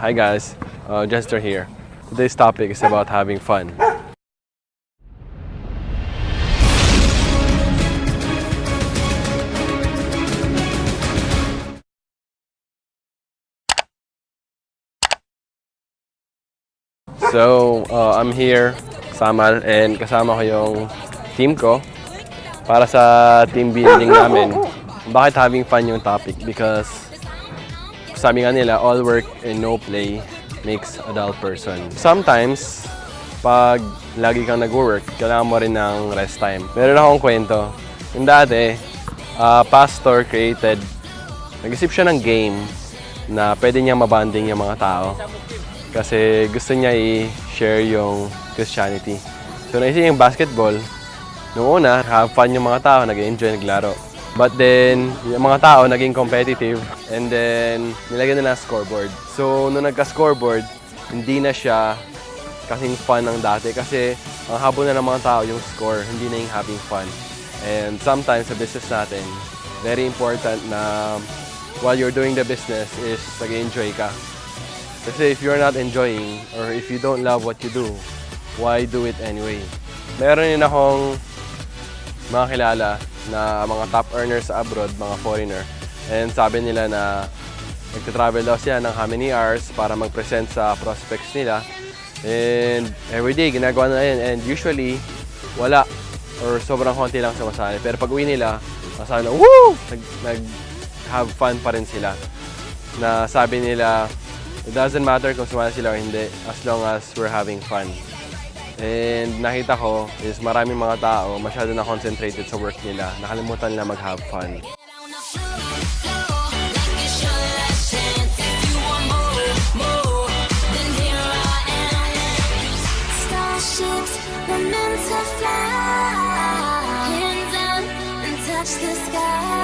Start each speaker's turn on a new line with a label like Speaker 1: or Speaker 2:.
Speaker 1: Hi guys, Jester here. Today's topic is about having fun. So, I'm here, Samal, and kasama ko yung team ko para sa team building namin. Bakit having fun yung topic? Because sabi nga nila, all work and no play makes a dull person. Sometimes, pag lagi kang nag-work, kailangan mo rin ng rest time. Meron akong kwento. Yung dati, pastor nag-isip siya ng game na pwede niya mabanding yung mga tao. Kasi gusto niya i-share yung Christianity. So naisip yung basketball. Noong una, have fun yung mga tao, nag-enjoy, naglaro. But then, yung mga tao naging competitive and then nilagyan nila ng scoreboard. So nung nagka-scoreboard, hindi na siya kasing fun ng dati kasi ang habol na ng mga tao yung score, hindi na yung having fun. And sometimes sa business natin, very important na while you're doing the business is nag-enjoy ka. Kasi if you're not enjoying or if you don't love what you do, why do it anyway? Meron din akong mga kilala na mga top earners sa abroad, mga foreigner. And sabi nila na nagta-travel daw sila ng how many hours para mag-present sa prospects nila. And everyday, ginagawa na yun. And usually, wala or sobrang konti lang sumasali. Pero pag uwi nila, masabi na, woo! Nag-have fun pa rin sila. Na sabi nila, it doesn't matter kung sumali sila o hindi as long as we're having fun. And nakita ko is maraming mga tao masyado na concentrated sa work nila. Nakalimutan nila mag-have fun.
Speaker 2: Starships were meant to fly, hands up and touch the sky.